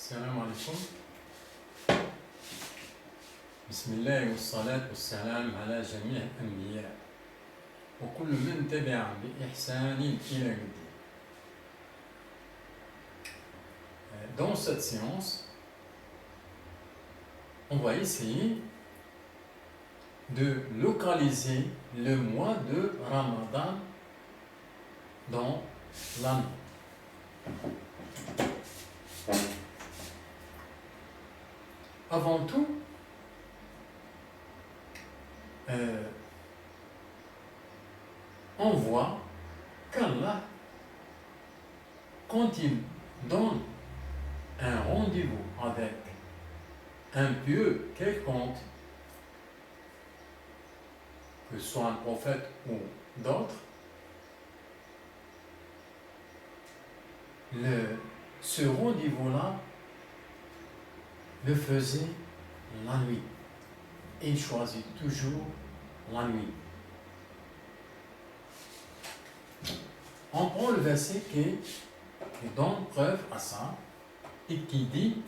السلام عليكم. بسم الله والصلاة والسلام على جميع الأنبياء وكل من تبعهم بإحسان إلى يوم الدين. Dans cette séance, on va essayer de localiser le mois de Ramadan dans l'année. Avant tout, on voit qu'Allah, quand il donne un rendez-vous avec un pieux quelconque, que ce soit un prophète ou d'autres, ce rendez-vous-là le faisait la nuit. Il choisit toujours la nuit. On prend le verset qui donne preuve à ça et qui dit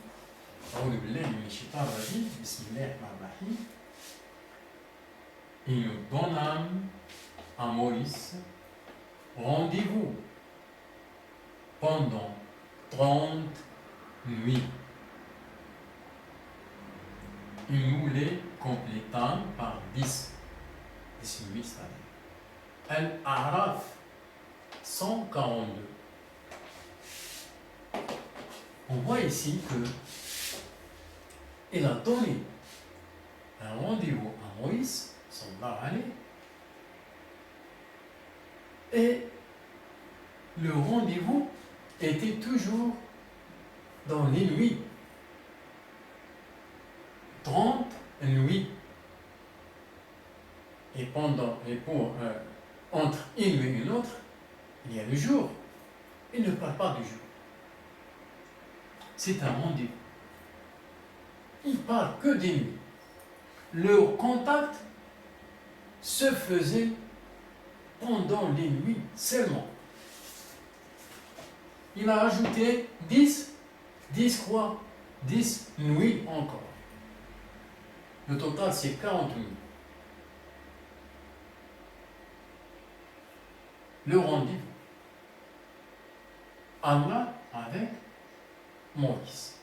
et nous donnâmes à Moïse rendez-vous pendant 30 nuits. Et nous les complétâmes par 10 nuits, c'est-à-dire Al-A'raf 142. On voit ici que il a donné un rendez-vous à Moïse, sallallahu alayhi, et le rendez-vous était toujours dans les nuits. 30 nuits. Et entre une nuit et une autre, il y a le jour. Il ne parle pas du jour. C'est un rendez-vous. Il ne parle que des nuits. Leur contact se faisait pendant les nuits seulement. Il a ajouté 10 quoi? 10 nuits encore. Le total, c'est 40 nuits. Le rendez-vous. Allah avec Moïse.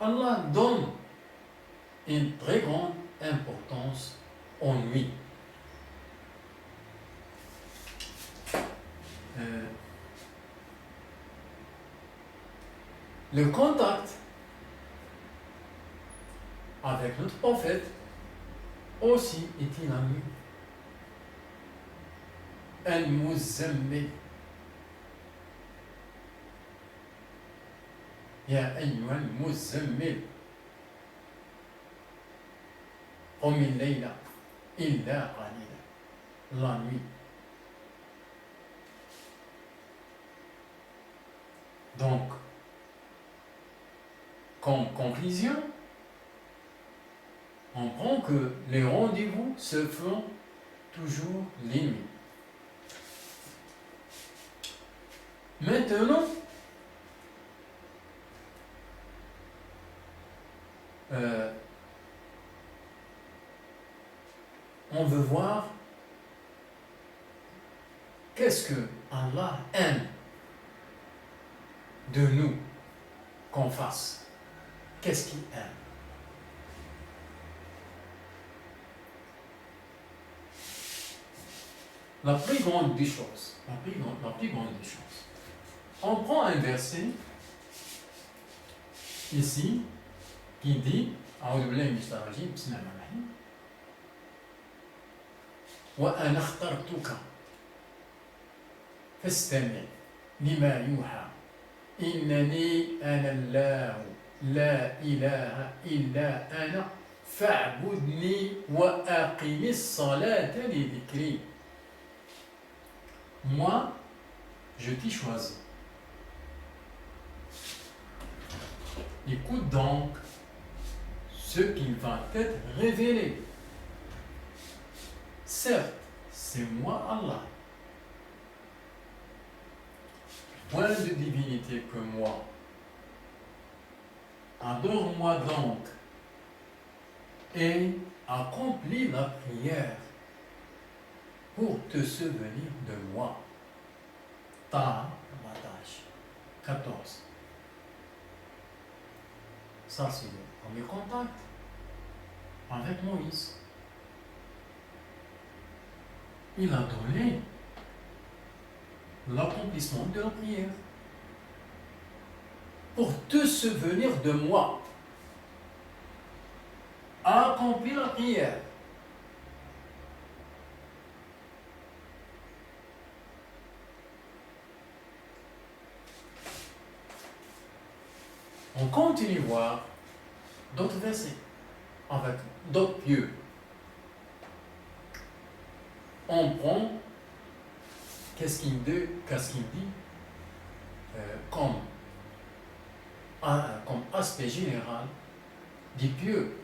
Allah donne une très grande importance aux nuits. Le contact avec notre prophète aussi était la nuit. Al-Muzammil. Ya ayyuha al-Muzammil. Qum al-layla illa qalila. La nuit. Donc, comme conclusion, on prend que les rendez-vous se font toujours les nuits. Maintenant, on veut voir qu'est-ce que Allah aime de nous qu'on fasse. Qu'est-ce qu'il aime? La plus grande des choses, on prend un verset ici qui dit وأنا اخترتك فاستمع لما يوحى إنني أنا الله لا إله إلا أنا فاعبدني وأقم الصلاة لذكري. Moi, je t'ai choisi. Écoute donc ce qui va t'être révélé. Certes, c'est moi Allah. point de divinité que moi. Adore-moi donc et accomplis la prière pour te souvenir de moi. Ta Matash 14. Ça, c'est le premier contact avec Moïse. Il a donné l'accomplissement de la prière. Pour te souvenir de moi, accomplis la prière. On continue voir d'autres versets avec d'autres pieux. On prend qu'est-ce qu'il dit comme aspect général des pieux.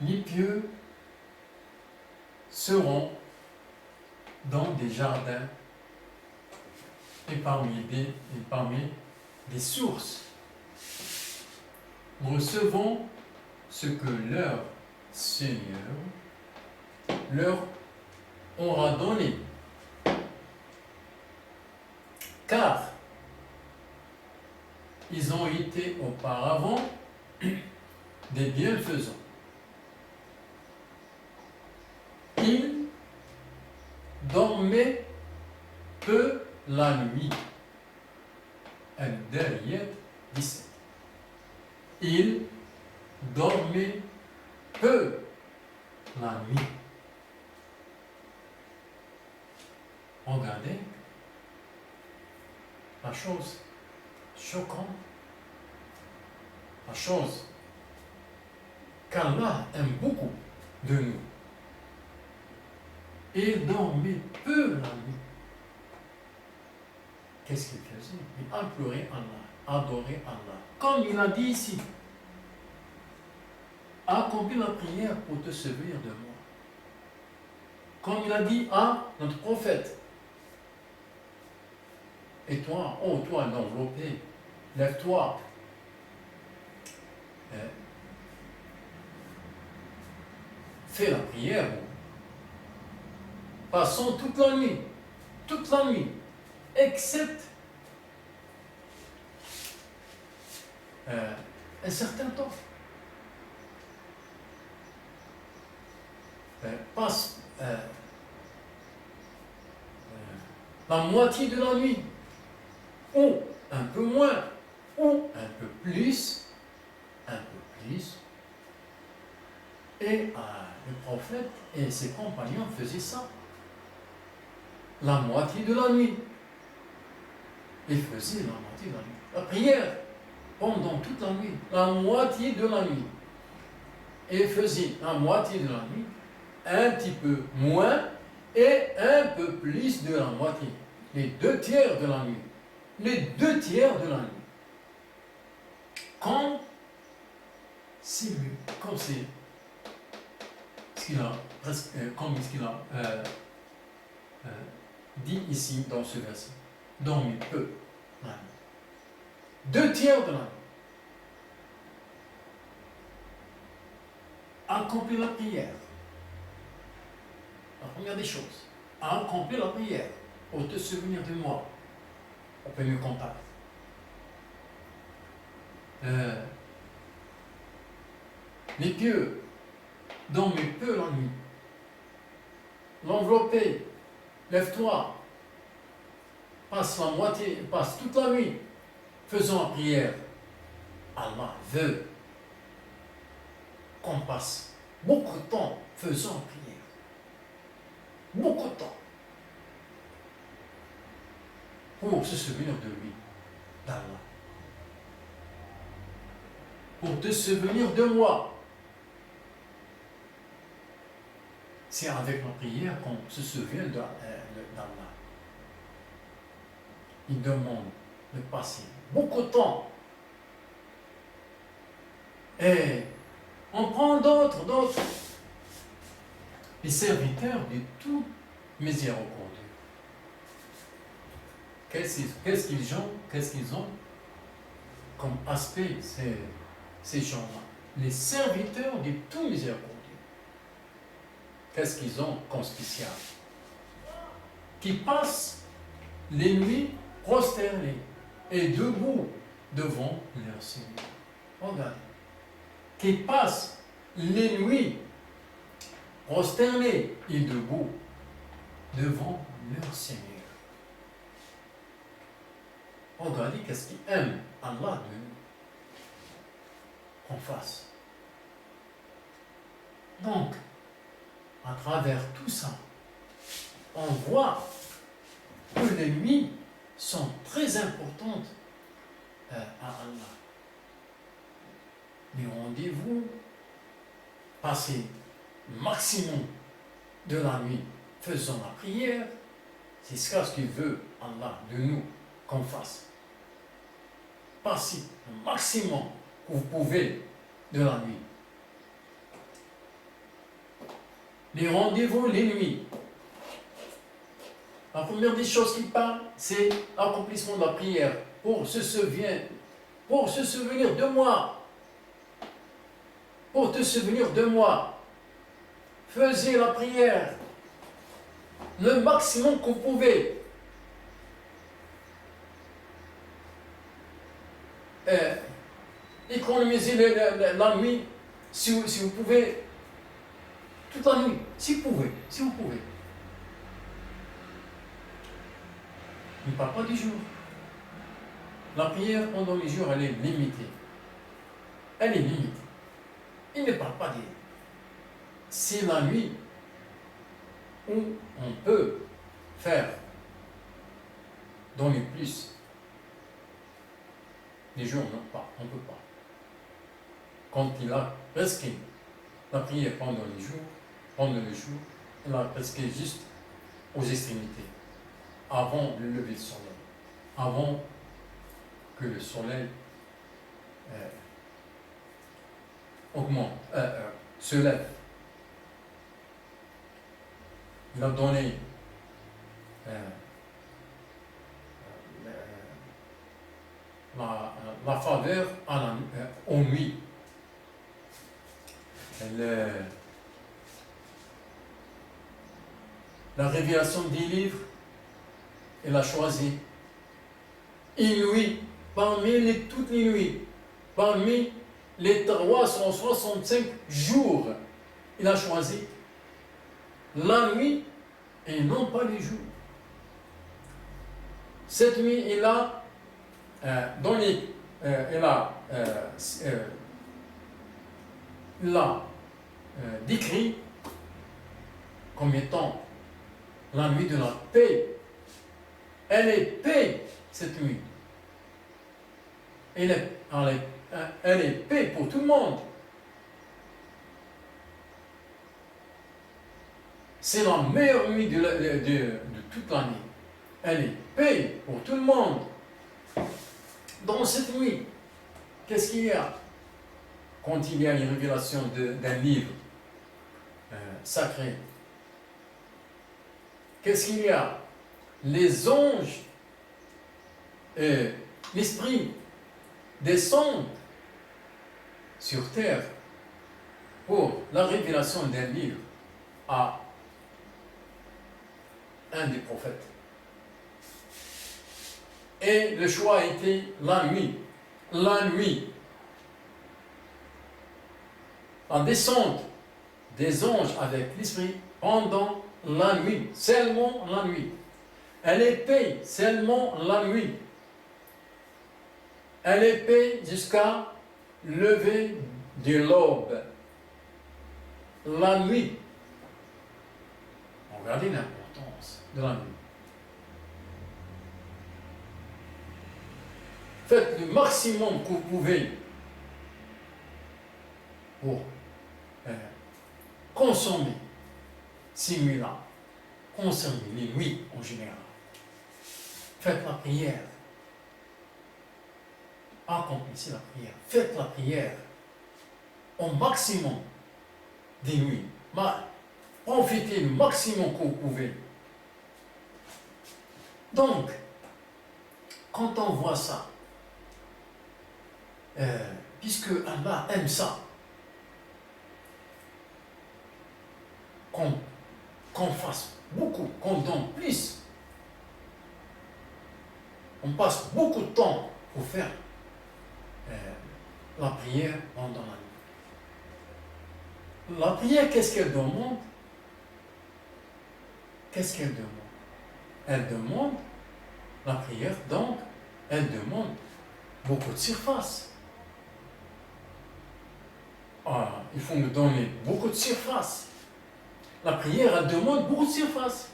Les pieux seront dans des jardins et parmi des sources, recevant ce que leur Seigneur leur aura donné. Car ils ont été auparavant des bienfaisants. Ils dormaient peu la nuit. Derrière 17. Ils dormaient peu la nuit. Regardez la chose choquante, la chose qu'Allah aime beaucoup de nous. Il dormait peu la nuit. Qu'est-ce qu'il faisait? Il implorait Allah, adorait Allah. Comme il a dit ici, accomplis la prière pour te souvenir de moi. Comme il a dit à notre prophète. Et toi, oh toi l'enveloppé, lève-toi. Fais la prière. Passons toute la nuit, excepte un certain temps. Passe la moitié de la nuit, ou un peu moins, ou un peu plus, et le prophète et ses compagnons faisaient ça. La moitié de la nuit. Ils faisaient la moitié de la nuit. La prière, pendant toute la nuit, la moitié de la nuit. Et ils faisaient la moitié de la nuit, un petit peu moins et un peu plus de la moitié. Les 2/3 de la nuit. Les 2/3 de la nuit. Comme c'est ce qu'il a, comme ce qu'il a dit ici dans ce verset. Dormez peu la nuit. 2/3 de la nuit. Accomplir la prière. La première des choses. Accomplir la prière pour te souvenir de moi. Au premier contact. Les pieux dormez peu la nuit. L'enveloppé, lève-toi. Passe toute la nuit. Faisons la prière. Allah veut qu'on passe beaucoup de temps faisant la prière. Beaucoup de temps. Pour se souvenir de lui, d'Allah. Pour te souvenir de moi. C'est avec la prière qu'on se souvient d'Allah. Il demande de passer beaucoup de temps. Et on prend d'autres. les serviteurs de tout miséricordieux. Qu'est-ce qu'ils ont comme aspect, ces gens-là? Les serviteurs de tout miséricordieux. Qu'est-ce qu'ils ont comme spécial? Qui passent les nuits prosternés et debout devant leur Seigneur. Regardez. Qui passent les nuits prosternés et debout devant leur Seigneur. Regardez qu'est-ce qu'ils aiment Allah de nous qu'on fasse. Donc, à travers tout ça, on voit que les nuits sont très importantes à Allah. Les rendez-vous, passer le maximum de la nuit faisant la prière, c'est ce qu'il veut Allah de nous qu'on fasse. Passez le maximum que vous pouvez de la nuit. Les rendez-vous, les nuits. La première des choses qui parle, c'est l'accomplissement de la prière pour se souvenir de moi. Pour te souvenir de moi. Faisez la prière le maximum que vous pouvez. Économisez la nuit si vous pouvez, toute la nuit, si vous pouvez. Il ne parle pas du jour. La prière pendant les jours, elle est limitée. Il ne parle pas des... C'est la nuit où on peut faire donner plus. Les jours, non, pas, on ne peut pas. Quand il a prescrit la prière pendant le jour, il a prescrit juste aux extrémités, avant le lever du soleil, avant que le soleil se lève. Il a donné la faveur aux nuits. La révélation des livres, elle a choisi une nuit parmi toutes les nuits, parmi les 365 jours. Il a choisi la nuit et non pas les jours. Cette nuit, il a donné, il a décrit comme étant la nuit de la paix. Elle est paix, cette nuit. Elle est paix pour tout le monde. C'est la meilleure nuit de toute l'année. Elle est paix pour tout le monde. Dans cette nuit, qu'est-ce qu'il y a? Quand il y a une révélation d'un livre sacré, qu'est-ce qu'il y a? Les anges et l'esprit descendent sur terre pour la révélation d'un livre à un des prophètes. Et le choix a été la nuit. La nuit. La descente des anges avec l'esprit pendant la nuit. Seulement la nuit. Elle est paix seulement la nuit. Elle est paix jusqu'à lever de l'aube. La nuit. Regardez l'importance de la nuit. Faites le maximum que vous pouvez pour consommer ces nuits-là. Consommer les nuits en général. Faites la prière. Accomplissez la prière. Faites la prière au maximum des nuits. Profitez le maximum que vous pouvez. Donc, quand on voit ça, puisque Allah aime ça, qu'on fasse beaucoup, qu'on donne plus. On passe beaucoup de temps pour faire la prière pendant la nuit. La prière, qu'est-ce qu'elle demande? Qu'est-ce qu'elle demande? Elle demande, la prière, donc, elle demande beaucoup de surface. Il faut nous donner beaucoup de surface. La prière, elle demande beaucoup de surface.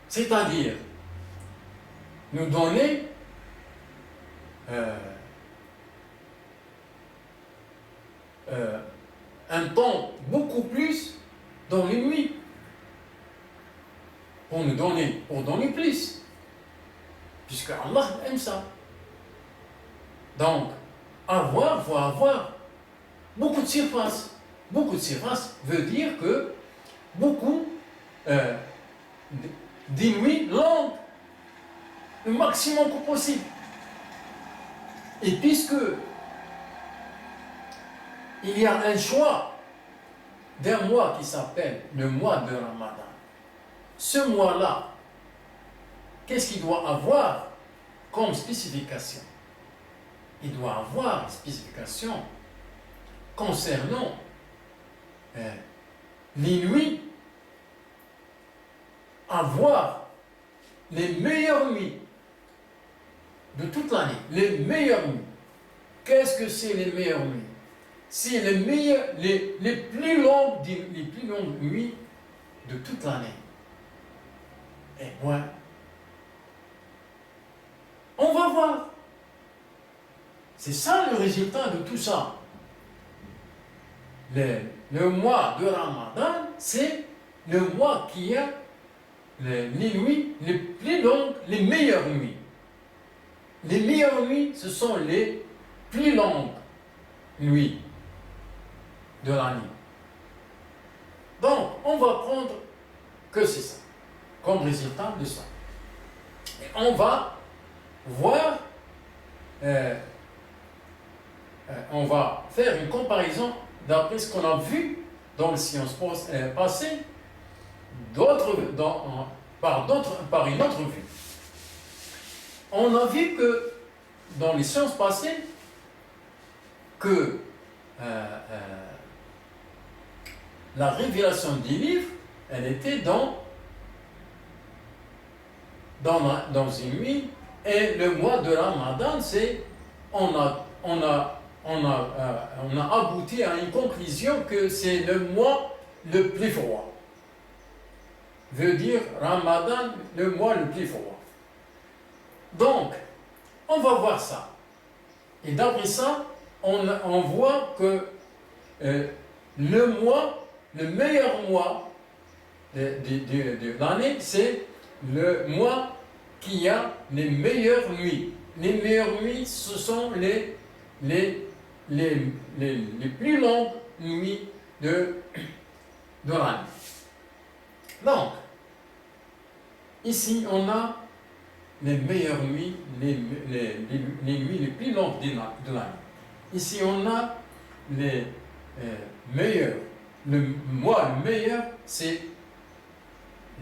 C'est-à-dire, nous donner un temps beaucoup plus dans les nuits. Pour donner plus. Puisque Allah aime ça. Donc, faut avoir beaucoup de surface. Beaucoup de surface veut dire que beaucoup des nuits longues, le maximum que possible. Et puisque il y a un choix d'un mois qui s'appelle le mois de Ramadan, ce mois-là, qu'est-ce qu'il doit avoir comme spécification? Il doit avoir une spécification concernant les nuits, avoir les meilleures nuits de toute l'année. Les meilleures nuits. Qu'est-ce que c'est les meilleures nuits? C'est les plus longues nuits de toute l'année. Et moi, on va voir. C'est ça le résultat de tout ça. Le mois de Ramadan, c'est le mois qui a les nuits les plus longues, les meilleures nuits. Les meilleures nuits, ce sont les plus longues nuits de l'année. Donc, on va prendre que c'est ça, comme résultat de ça. Et on va voir, on va faire une comparaison d'après ce qu'on a vu dans les sciences passées, par une autre vue. On a vu que dans les sciences passées, que la révélation des livres, elle était dans une nuit, et le mois de Ramadan, c'est on a abouti à une conclusion que c'est le mois le plus froid. Veut dire Ramadan, le mois le plus froid. Donc, on va voir ça. Et d'après ça, on voit que le meilleur mois de l'année, c'est le mois qui a les meilleures nuits. Les meilleures nuits, ce sont les plus longues nuits de l'année. Donc, ici, on a les meilleures nuits, les nuits les plus longues de l'année. Ici, on a les meilleurs. Le mois le meilleur, c'est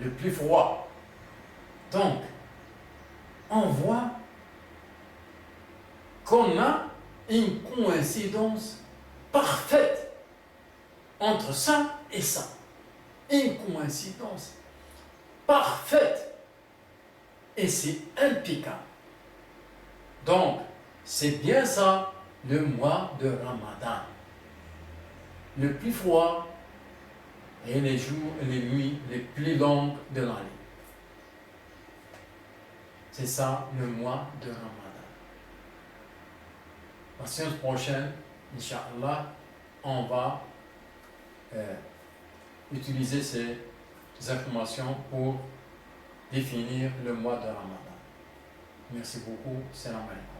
le plus froid. Donc, on voit qu'on a une coïncidence parfaite entre ça et ça. Une coïncidence parfaite. Et c'est impeccable. Donc, c'est bien ça, le mois de Ramadan. Le plus froid et les jours et les nuits les plus longues de l'année. C'est ça, le mois de Ramadan. La séance prochaine, Inch'Allah, on va utiliser ces informations pour définir le mois de Ramadan. Merci beaucoup. Salam alaikum.